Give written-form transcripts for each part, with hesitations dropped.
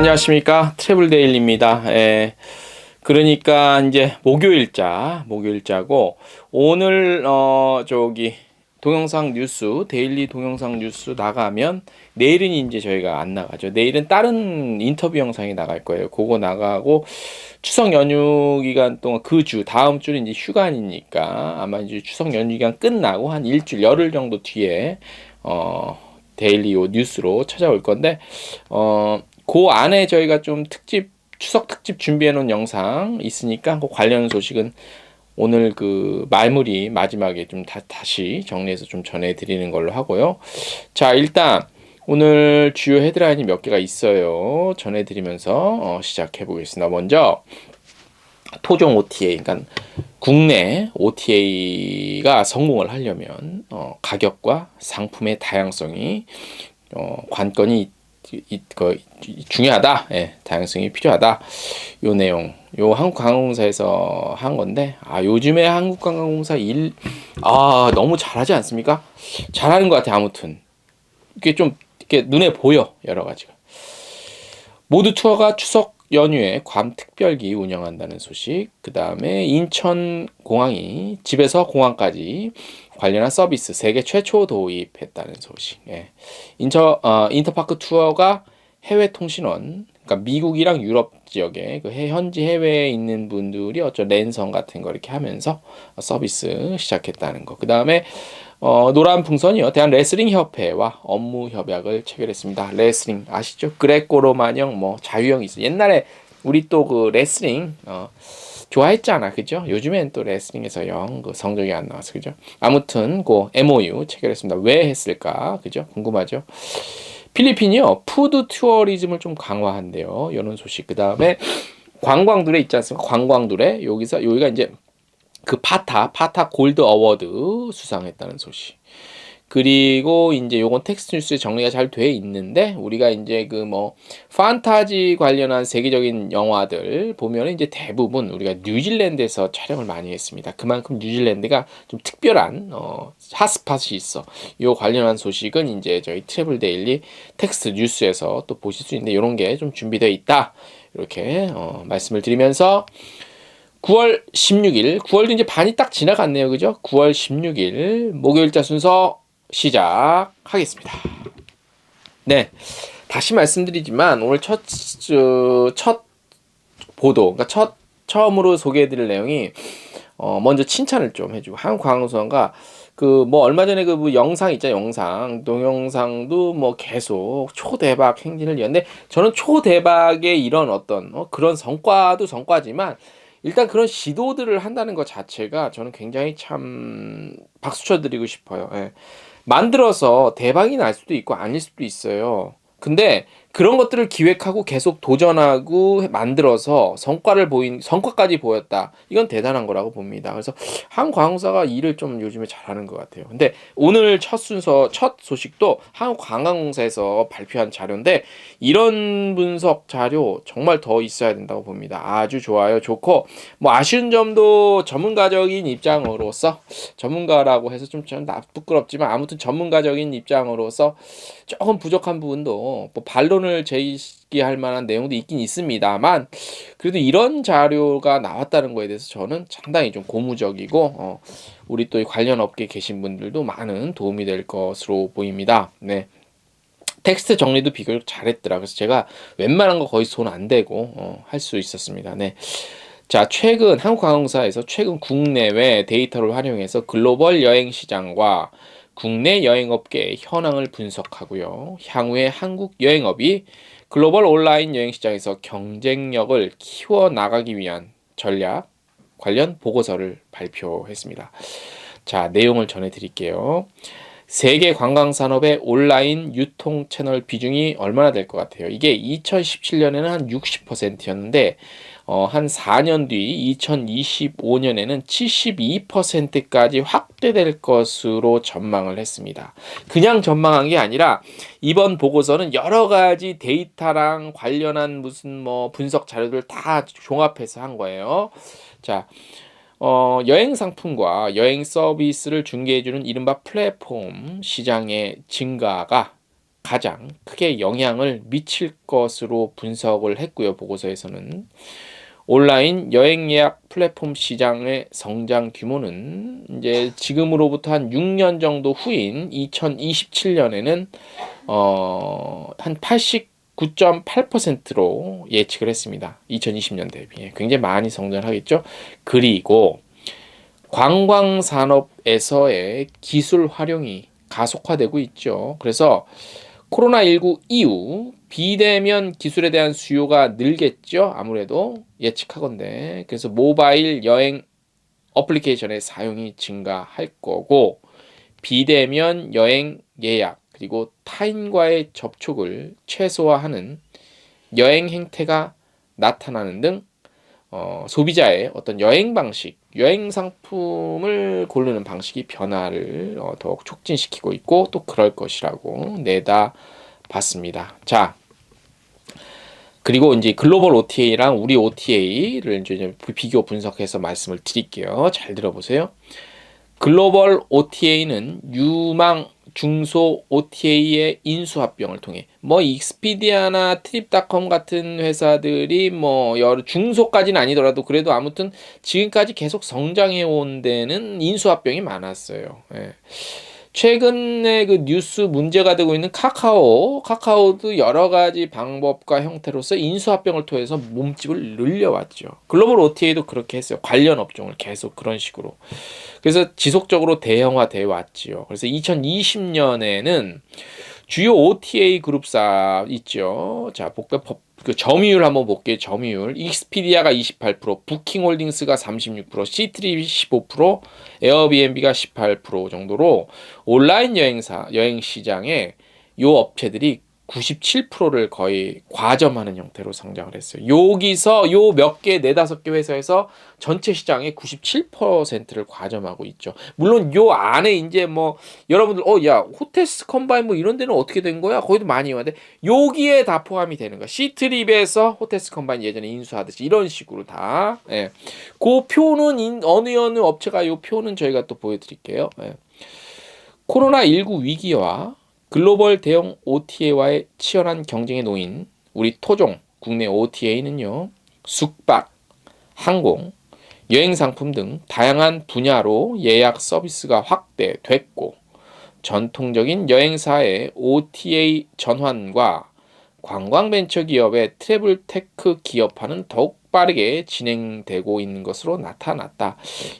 안녕하십니까. 트래블 데일리입니다. 그러니까 이제 목요일자고 오늘 동영상 뉴스 데일리 동영상 뉴스 나가면 내일은 이제 저희가 안 나가죠. 내일은 다른 인터뷰 영상이 나갈 거예요. 그거 나가고 추석 연휴 기간 동안 그 주 다음 주는 이제 휴관이니까 아마 이제 추석 연휴 기간 끝나고 한 일주일 열흘 정도 뒤에 데일리 뉴스로 찾아올 건데 그 안에 저희가 좀 추석 특집 준비해 놓은 영상 있으니까 그 관련 소식은 오늘 그 마지막에 좀 다시 정리해서 좀 전해드리는 걸로 하고요. 자, 일단 오늘 주요 헤드라인이 몇 개가 있어요. 전해드리면서 시작해 보겠습니다. 먼저 토종 OTA, 그러니까 국내 OTA가 성공을 하려면 가격과 상품의 다양성이 관건이 중요하다. 예, 다양성이 필요하다. 요 내용, 요 한국관광공사에서 한 건데, 요즘에 한국관광공사 너무 잘하지 않습니까? 잘하는 것 같아, 아무튼. 이게 좀, 이렇게 눈에 보여, 여러 가지가. 모두 투어가 추석 연휴에 괌 특별기 운영한다는 소식. 그 다음에 인천공항이 집에서 공항까지 관련한 서비스 세계 최초 도입했다는 소식. 예. 인터파크 투어가 해외 통신원, 그러니까 미국이랑 유럽 지역에 현지 해외에 있는 분들이 랜선 같은 거 이렇게 하면서 서비스 시작했다는 거. 그 다음에 노란 풍선이요. 대한 레슬링 협회와 업무 협약을 체결했습니다. 레슬링 아시죠? 그레코로마형 자유형이 있어. 옛날에 우리 또 그 레슬링 좋아했잖아, 그죠? 요즘엔 또 레슬링에서 그 성적이 안 나와서, 그죠? 아무튼 그 MOU 체결했습니다. 왜 했을까, 그죠? 궁금하죠? 필리핀이요, 푸드 투어리즘을 좀 강화한대요. 이런 소식. 그 다음에 관광두레 있지 않습니까? 관광두레 여기가 이제 그 파타 골드 어워드 수상했다는 소식. 그리고 이제 요건 텍스트 뉴스에 정리가 잘 돼 있는데, 우리가 이제 판타지 관련한 세계적인 영화들 보면은 이제 대부분 우리가 뉴질랜드에서 촬영을 많이 했습니다. 그만큼 뉴질랜드가 좀 특별한 핫스팟이 있어. 요 관련한 소식은 이제 저희 트래블 데일리 텍스트 뉴스에서 또 보실 수 있는데, 요런 게 좀 준비되어 있다. 이렇게 말씀을 드리면서 9월 16일, 9월도 이제 반이 딱 지나갔네요. 그죠? 9월 16일 목요일자 순서 시작하겠습니다. 네, 다시 말씀드리지만 오늘 첫 보도, 그러니까 처음으로 소개해드릴 내용이 먼저 칭찬을 좀 해주고, 한국관광공사가 얼마 전에 영상 있잖아요. 동영상도 계속 초대박 행진을 이었는데, 저는 초대박의 이런 그런 성과도 성과지만, 일단 그런 시도들을 한다는 것 자체가 저는 굉장히 참 박수 쳐드리고 싶어요. 예. 만들어서 대박이 날 수도 있고 아닐 수도 있어요. 근데 그런 것들을 기획하고 계속 도전하고 만들어서 성과까지 보였다. 이건 대단한 거라고 봅니다. 그래서 한국관광공사가 일을 좀 요즘에 잘하는 것 같아요. 근데 오늘 첫 소식도 한국관광공사에서 발표한 자료인데, 이런 분석 자료 정말 더 있어야 된다고 봅니다. 아주 좋아요. 좋고, 아쉬운 점도 전문가적인 입장으로서, 전문가라고 해서 좀 부끄럽지만 아무튼 전문가적인 입장으로서 조금 부족한 부분도 반론을 제기할 만한 내용도 있긴 있습니다만, 그래도 이런 자료가 나왔다는 거에 대해서 저는 상당히 좀 고무적이고 우리 또 관련 업계에 계신 분들도 많은 도움이 될 것으로 보입니다. 네. 텍스트 정리도 비교적 잘했더라. 그래서 제가 웬만한 거 거의 손 안 대고 할 수 있었습니다. 네. 자, 한국관광공사에서 최근 국내외 데이터를 활용해서 글로벌 여행 시장과 국내 여행업계의 현황을 분석하고요. 향후에 한국 여행업이 글로벌 온라인 여행 시장에서 경쟁력을 키워나가기 위한 전략 관련 보고서를 발표했습니다. 자, 내용을 전해드릴게요. 세계 관광산업의 온라인 유통 채널 비중이 얼마나 될 것 같아요? 이게 2017년에는 한 60%였는데 한 4년 뒤 2025년에는 72%까지 확대될 것으로 전망을 했습니다. 그냥 전망한 게 아니라 이번 보고서는 여러 가지 데이터랑 관련한 무슨 분석 자료들 다 종합해서 한 거예요. 자, 여행 상품과 여행 서비스를 중개해주는 이른바 플랫폼 시장의 증가가 가장 크게 영향을 미칠 것으로 분석을 했고요. 보고서에서는 온라인 여행 예약 플랫폼 시장의 성장 규모는 이제 지금으로부터 한 6년 정도 후인 2027년에는 한 89.8%로 예측을 했습니다. 2020년 대비에 굉장히 많이 성장하겠죠. 그리고 관광 산업에서의 기술 활용이 가속화되고 있죠. 그래서 코로나19 이후 비대면 기술에 대한 수요가 늘겠죠. 아무래도 예측하건대. 그래서 모바일 여행 어플리케이션의 사용이 증가할 거고 비대면 여행 예약 그리고 타인과의 접촉을 최소화하는 여행 행태가 나타나는 등 소비자의 어떤 여행 방식, 여행 상품을 고르는 방식이 변화를 더욱 촉진시키고 있고 또 그럴 것이라고 내다봤습니다. 자, 그리고 이제 글로벌 OTA랑 우리 OTA를 이제 비교 분석해서 말씀을 드릴게요. 잘 들어보세요. 글로벌 OTA는 유망 중소 OTA의 인수합병을 통해 뭐 익스피디아나 트립닷컴 같은 회사들이 뭐 여러 중소까지는 아니더라도 그래도 아무튼 지금까지 계속 성장해 온 데는 인수합병이 많았어요. 예. 최근에 그 뉴스 문제가 되고 있는 카카오도 여러 가지 방법과 형태로서 인수합병을 통해서 몸집을 늘려왔죠. 글로벌 OTA도 그렇게 했어요. 관련 업종을 계속 그런 식으로. 그래서 지속적으로 대형화돼 왔지요. 그래서 2020년에는 주요 OTA 그룹사 있죠. 자, 그 점유율 한번 볼게요. 점유율. 익스피디아가 28%, 부킹홀딩스가 36%, 시트립이 15%, 에어비앤비가 18% 정도로 온라인 여행 시장에 요 업체들이 97%를 거의 과점하는 형태로 성장을 했어요. 여기서 요 몇 개, 네다섯 개 회사에서 전체 시장의 97%를 과점하고 있죠. 물론 요 안에 이제 뭐 여러분들 야 호텔스 컴바인 뭐 이런 데는 어떻게 된 거야? 거기도 많이 왔는데 여기에 다 포함이 되는 거야. 시트립에서 호텔스 컴바인 예전에 인수하듯이 이런 식으로 다. 예. 그 표는 어느 업체가 요 표는 저희가 또 보여드릴게요. 예. 코로나19 위기와 글로벌 대형 OTA와의 치열한 경쟁에 놓인 우리 토종 국내 OTA는요. 숙박, 항공, 여행 상품 등 다양한 분야로 예약 서비스가 확대됐고 전통적인 여행사의 OTA 전환과 관광벤처기업의 트래블테크 기업화는 더욱 빠르게 진행되고 있는 것으로 나타났다.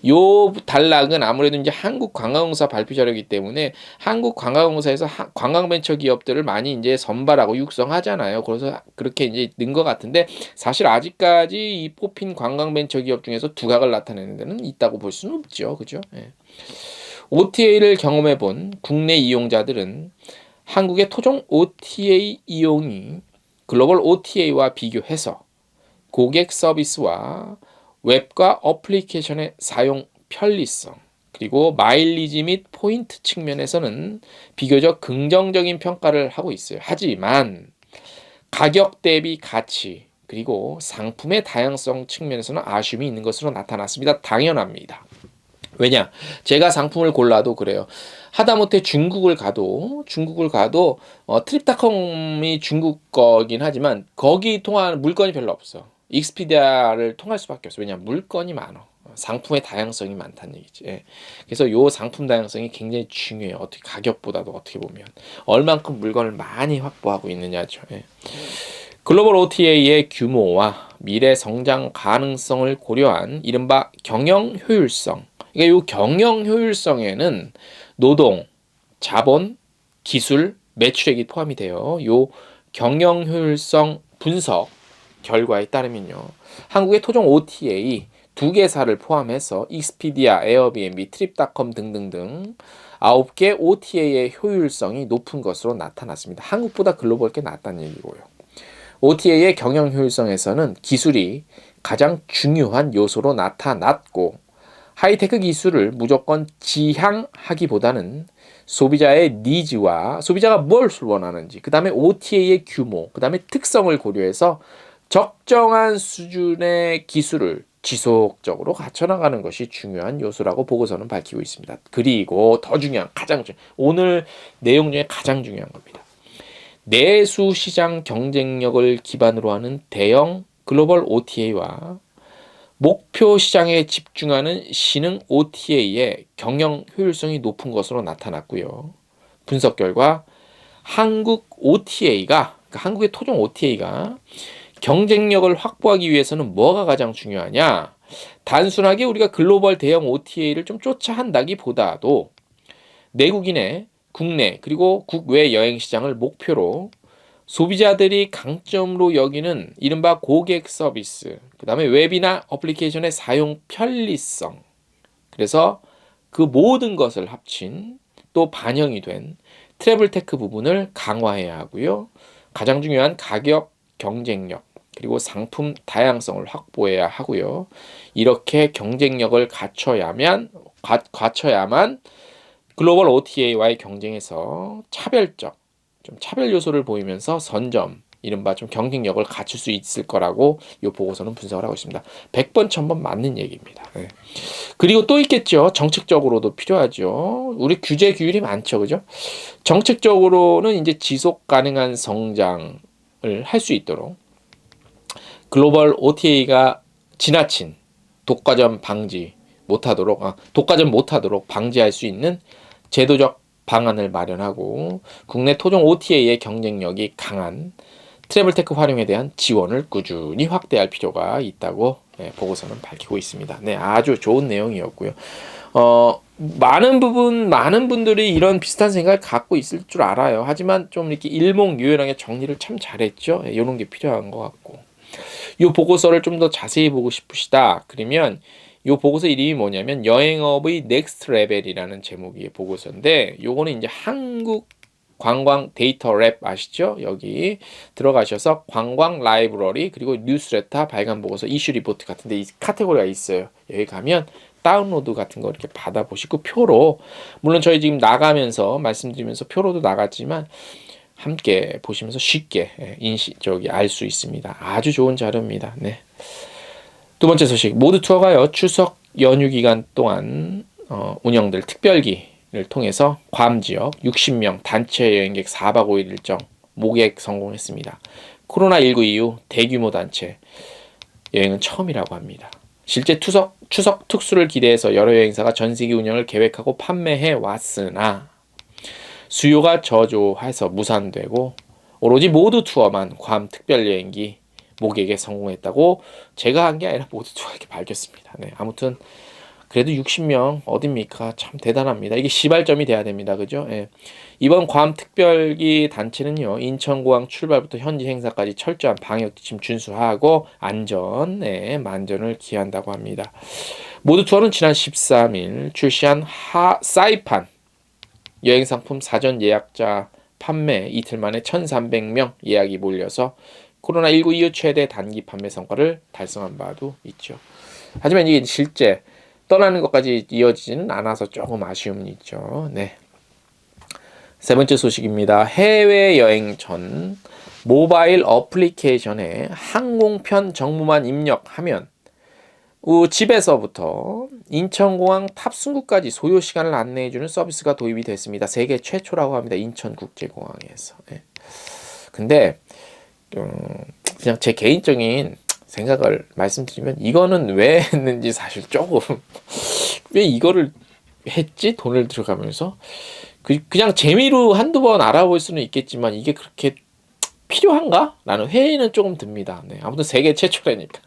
요 단락은 아무래도 이제 한국관광공사 발표 자료이기 때문에 한국관광공사에서 관광벤처 기업들을 많이 이제 선발하고 육성하잖아요. 그래서 그렇게 이제 는 것 같은데 사실 아직까지 이 뽑힌 관광벤처 기업 중에서 두각을 나타내는 데는 있다고 볼 수는 없죠. 그죠? 예. OTA를 경험해본 국내 이용자들은 한국의 토종 OTA 이용이 글로벌 OTA와 비교해서 고객 서비스와 웹과 어플리케이션의 사용 편리성 그리고 마일리지 및 포인트 측면에서는 비교적 긍정적인 평가를 하고 있어요. 하지만 가격 대비 가치 그리고 상품의 다양성 측면에서는 아쉬움이 있는 것으로 나타났습니다. 당연합니다. 왜냐? 제가 상품을 골라도 그래요. 하다못해 중국을 가도 트립닷컴이 중국 거긴 하지만 거기 통하는 물건이 별로 없어. 익스피디아를 통할 수밖에 없어. 왜냐? 물건이 많아. 상품의 다양성이 많다는 얘기지. 예. 그래서 요 상품 다양성이 굉장히 중요해요. 어떻게 가격보다도 어떻게 보면 얼만큼 물건을 많이 확보하고 있느냐죠. 예. 글로벌 OTA의 규모와 미래 성장 가능성을 고려한 이른바 경영 효율성. 그러니까 이 경영 효율성에는 노동, 자본, 기술, 매출액이 포함이 돼요. 요 경영 효율성 분석 결과에 따르면요. 한국의 토종 OTA 두 개사를 포함해서 익스피디아, 에어비앤비, 트립닷컴 등등등 9개 OTA의 효율성이 높은 것으로 나타났습니다. 한국보다 글로벌 게 낫다는 얘기고요. OTA의 경영 효율성에서는 기술이 가장 중요한 요소로 나타났고 하이테크 기술을 무조건 지향하기보다는 소비자의 니즈와 소비자가 뭘 원하는지 그 다음에 OTA의 규모 그 다음에 특성을 고려해서 적정한 수준의 기술을 지속적으로 갖춰나가는 것이 중요한 요소라고 보고서는 밝히고 있습니다. 그리고 더 중요한 가장 중요한 오늘 내용 중에 가장 중요한 겁니다. 내수 시장 경쟁력을 기반으로 하는 대형 글로벌 OTA와 목표 시장에 집중하는 신흥 OTA의 경영 효율성이 높은 것으로 나타났고요. 분석 결과 한국 OTA가, 그러니까 한국의 토종 OTA가 경쟁력을 확보하기 위해서는 뭐가 가장 중요하냐? 단순하게 우리가 글로벌 대형 OTA를 좀 쫓아 한다기보다도 내국인의 국내 그리고 국외 여행 시장을 목표로 소비자들이 강점으로 여기는 이른바 고객 서비스, 그 다음에 웹이나 어플리케이션의 사용 편리성, 그래서 그 모든 것을 합친 또 반영이 된 트래블 테크 부분을 강화해야 하고요. 가장 중요한 가격 경쟁력 그리고 상품 다양성을 확보해야 하고요. 이렇게 경쟁력을 갖춰야만 글로벌 OTA와의 경쟁에서 좀 차별 요소를 보이면서 선점, 이른바 좀 경쟁력을 갖출 수 있을 거라고 이 보고서는 분석을 하고 있습니다. 100번 1000번 맞는 얘기입니다. 네. 그리고 또 있겠죠. 정책적으로도 필요하죠. 우리 규제 규율이 많죠. 그죠? 정책적으로는 이제 지속 가능한 성장을 할 수 있도록 글로벌 OTA가 지나친 독과점 못하도록 방지할 수 있는 제도적 방안을 마련하고 국내 토종 OTA의 경쟁력이 강한 트래블테크 활용에 대한 지원을 꾸준히 확대할 필요가 있다고 보고서는 밝히고 있습니다. 네, 아주 좋은 내용이었고요. 많은 분들이 이런 비슷한 생각을 갖고 있을 줄 알아요. 하지만 좀 이렇게 일목요연하게 정리를 참 잘했죠. 이런 게 필요한 것 같고. 이 보고서를 좀 더 자세히 보고 싶으시다. 그러면 이 보고서 이름이 뭐냐면 여행업의 넥스트 레벨이라는 제목의 보고서인데, 요거는 이제 한국 관광 데이터 랩 아시죠? 여기 들어가셔서 관광 라이브러리 그리고 뉴스레터 발간 보고서 이슈 리포트 같은데 이 카테고리가 있어요. 여기 가면 다운로드 같은 거 이렇게 받아보시고 표로, 물론 저희 지금 나가면서 말씀드리면서 표로도 나갔지만 함께 보시면서 쉽게 알 수 있습니다. 아주 좋은 자료입니다. 네. 두 번째 소식, 모두 투어가요 추석 연휴 기간 동안 운영될 특별기를 통해서 괌 지역 60명 단체 여행객 4박 5일 일정 모객 성공했습니다. 코로나19 이후 대규모 단체 여행은 처음이라고 합니다. 실제 추석 특수를 기대해서 여러 여행사가 전시기 운영을 계획하고 판매해 왔으나 수요가 저조해서 무산되고 오로지 모두 투어만 괌 특별여행기 모객에 성공했다고 제가 한 게 아니라 모두 투어 이렇게 밝혔습니다. 네, 아무튼 그래도 60명 어딥니까? 참 대단합니다. 이게 시발점이 돼야 됩니다. 그죠? 예. 이번 괌 특별기 단체는요, 인천공항 출발부터 현지 행사까지 철저한 방역 지침 준수하고 만전을 기한다고 합니다. 모두 투어는 지난 13일 출시한 사이판 여행 상품 사전 예약자 판매 이틀 만에 1,300명 예약이 몰려서 코로나19 이후 최대 단기 판매 성과를 달성한 바도 있죠. 하지만 이게 실제 떠나는 것까지 이어지지는 않아서 조금 아쉬움이 있죠. 네. 세 번째 소식입니다. 해외여행 전 모바일 어플리케이션에 항공편 정보만 입력하면 집에서부터 인천공항 탑승구까지 소요 시간을 안내해주는 서비스가 도입이 됐습니다. 세계 최초라고 합니다. 인천국제공항에서. 네. 근데 그냥 제 개인적인 생각을 말씀드리면 이거는 왜 했는지 사실 조금 왜 이거를 했지? 돈을 들어가면서 그냥 재미로 한두 번 알아볼 수는 있겠지만 이게 그렇게 필요한가? 라는 회의는 조금 듭니다. 네, 아무튼 세계 최초라니까.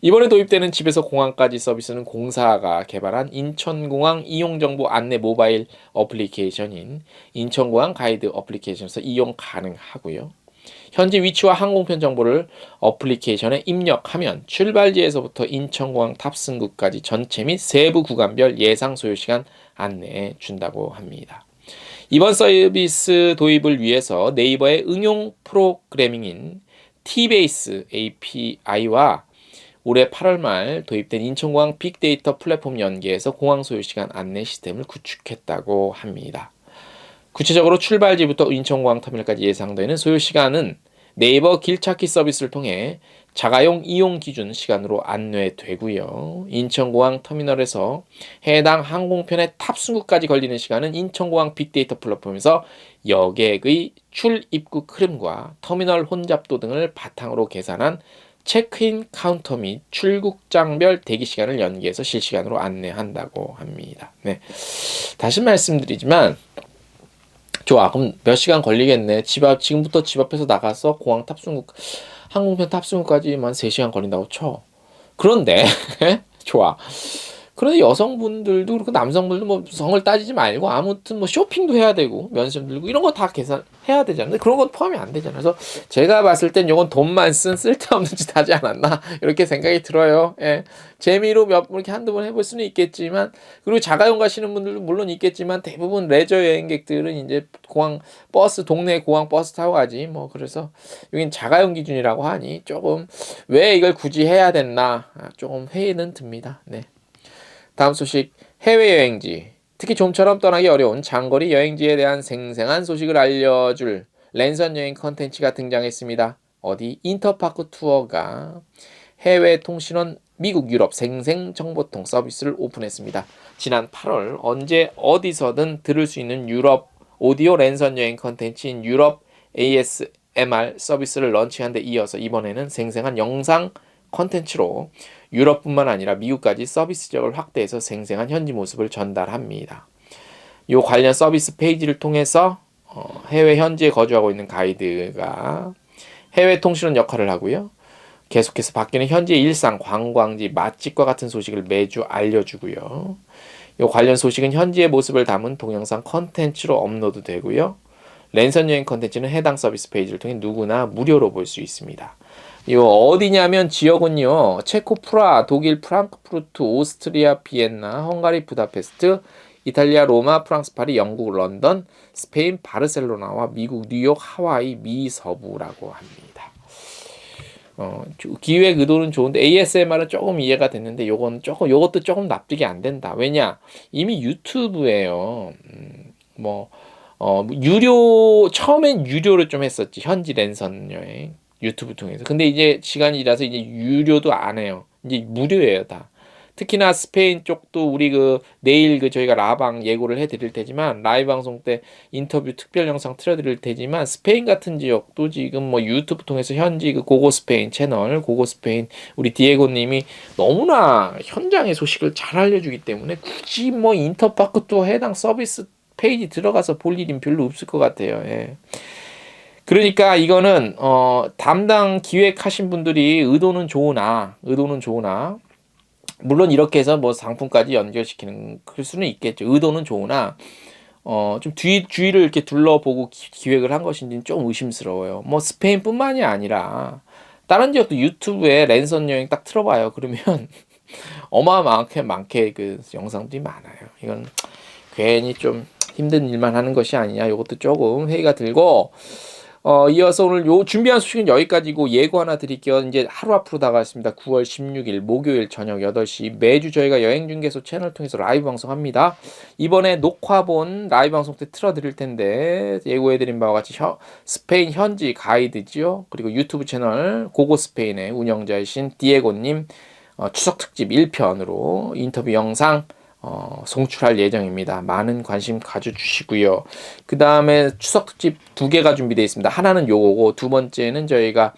이번에 도입되는 집에서 공항까지 서비스는 공사가 개발한 인천공항 이용정보 안내 모바일 어플리케이션인 인천공항 가이드 어플리케이션에서 이용 가능하고요. 현지 위치와 항공편 정보를 어플리케이션에 입력하면 출발지에서부터 인천공항 탑승구까지 전체 및 세부 구간별 예상 소요시간 안내해 준다고 합니다. 이번 서비스 도입을 위해서 네이버의 응용 프로그래밍인 T-Base API와 올해 8월 말 도입된 인천공항 빅데이터 플랫폼 연계해서 공항 소요시간 안내 시스템을 구축했다고 합니다. 구체적으로 출발지부터 인천공항 터미널까지 예상되는 소요시간은 네이버 길찾기 서비스를 통해 자가용 이용 기준 시간으로 안내되고요. 인천공항 터미널에서 해당 항공편의 탑승구까지 걸리는 시간은 인천공항 빅데이터 플랫폼에서 여객의 출입국 흐름과 터미널 혼잡도 등을 바탕으로 계산한 체크인 카운터 및 출국장별 대기 시간을 연계해서 실시간으로 안내한다고 합니다. 네. 다시 말씀드리지만 좋아. 그럼 몇 시간 걸리겠네. 지금부터 집 앞에서 나가서 공항 탑승구, 항공편 탑승구까지만 3시간 걸린다고 쳐. 그런데, 좋아. 그런데 여성분들도 그렇고 남성분들도 뭐 성을 따지지 말고 아무튼 뭐 쇼핑도 해야 되고 면세점 들고 이런 거 다 계산해야 되잖아요. 근데 그런 건 포함이 안 되잖아요. 그래서 제가 봤을 땐 이건 돈만 쓴 쓸데없는 짓 하지 않았나 이렇게 생각이 들어요. 예. 재미로 이렇게 한두 번 해볼 수는 있겠지만 그리고 자가용 가시는 분들도 물론 있겠지만 대부분 레저 여행객들은 이제 공항 버스 동네 공항 버스 타고 가지 뭐 그래서 여긴 자가용 기준이라고 하니 조금 왜 이걸 굳이 해야 됐나 조금 회의는 듭니다. 네. 다음 소식, 해외여행지, 특히 좀처럼 떠나기 어려운 장거리 여행지에 대한 생생한 소식을 알려줄 랜선 여행 컨텐츠가 등장했습니다. 어디? 인터파크 투어가 해외 통신원 미국 유럽 생생정보통 서비스를 오픈했습니다. 지난 8월 언제 어디서든 들을 수 있는 유럽 오디오 랜선 여행 컨텐츠인 유럽 ASMR 서비스를 런칭한 데 이어서 이번에는 생생한 영상 컨텐츠로 유럽뿐만 아니라 미국까지 서비스 지역을 확대해서 생생한 현지 모습을 전달합니다. 이 관련 서비스 페이지를 통해서 해외 현지에 거주하고 있는 가이드가 해외 통신원 역할을 하고요. 계속해서 바뀌는 현지의 일상, 관광지, 맛집과 같은 소식을 매주 알려주고요. 이 관련 소식은 현지의 모습을 담은 동영상 컨텐츠로 업로드 되고요. 랜선 여행 컨텐츠는 해당 서비스 페이지를 통해 누구나 무료로 볼 수 있습니다. 이거 어디냐면 지역은요. 체코 프라, 독일 프랑크푸르트, 오스트리아 비엔나, 헝가리 부다페스트, 이탈리아 로마, 프랑스 파리, 영국 런던, 스페인 바르셀로나와 미국 뉴욕, 하와이 미서부라고 합니다. 기획 의도는 좋은데 ASMR은 조금 이해가 됐는데 요것도 조금 납득이 안 된다. 왜냐? 이미 유튜브에요. 처음엔 유료로 좀 했었지. 현지 랜선 여행. 유튜브 통해서. 근데 이제 시간이 지나서 이제 유료도 안 해요. 이제 무료예요, 다. 특히나 스페인 쪽도 우리 내일 저희가 라방 예고를 해드릴 테지만 라이브 방송 때 인터뷰 특별 영상 틀어드릴 테지만 스페인 같은 지역도 지금 뭐 유튜브 통해서 현지 고고 스페인 채널 고고 스페인 우리 디에고님이 너무나 현장의 소식을 잘 알려주기 때문에 굳이 뭐 인터파크 또 해당 서비스 페이지 들어가서 볼 일은 별로 없을 것 같아요. 예. 그러니까 이거는 담당 기획하신 분들이 의도는 좋으나 물론 이렇게 해서 뭐 상품까지 연결시키는 그럴 수는 있겠죠. 의도는 좋으나 좀 주위를 이렇게 둘러보고 기획을 한 것인지는 좀 의심스러워요. 뭐 스페인뿐만이 아니라 다른 지역도 유튜브에 랜선 여행 딱 틀어봐요. 그러면 어마어마하게 그 영상들이 많아요. 이건 괜히 좀 힘든 일만 하는 것이 아니냐. 이것도 조금 회의가 들고 이어서 오늘 준비한 소식은 여기까지고 예고 하나 드릴게요. 이제 하루 앞으로 다가왔습니다. 9월 16일 목요일 저녁 8시 매주 저희가 여행중개소 채널 통해서 라이브 방송합니다. 이번에 녹화본 라이브 방송 때 틀어드릴 텐데 예고해드린 바와 같이 스페인 현지 가이드지요. 그리고 유튜브 채널 고고 스페인의 운영자이신 디에고님 추석 특집 1편으로 인터뷰 영상 송출할 예정입니다. 많은 관심 가져주시고요. 그 다음에 추석 특집 2개가 준비되어 있습니다. 하나는 요거고 두 번째는 저희가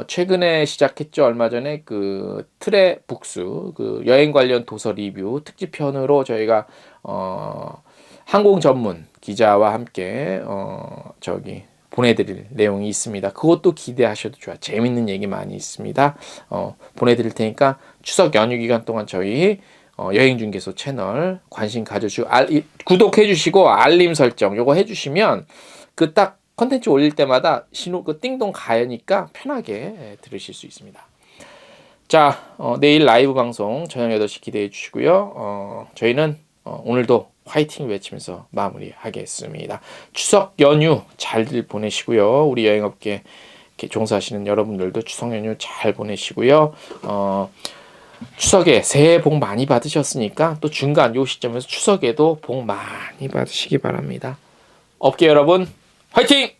최근에 시작했죠. 얼마 전에 그 트레북스 그 여행 관련 도서 리뷰 특집편으로 저희가 항공 전문 기자와 함께 보내드릴 내용이 있습니다. 그것도 기대하셔도 좋아요. 재밌는 얘기 많이 있습니다. 보내드릴 테니까 추석 연휴 기간 동안 저희 여행중개소 채널 관심 가져주시고 구독해주시고 알림 설정 요거 해주시면 그 딱 컨텐츠 올릴 때마다 띵동 가니까 편하게 들으실 수 있습니다. 자, 내일 라이브 방송 저녁 8시 기대해 주시고요. 저희는 오늘도 화이팅 외치면서 마무리하겠습니다. 추석 연휴 잘들 보내시고요. 우리 여행업계 종사하시는 여러분들도 추석 연휴 잘 보내시고요. 추석에 새해 복 많이 받으셨으니까 또 중간 요 시점에서 추석에도 복 많이 받으시기 바랍니다. 업계 여러분 화이팅!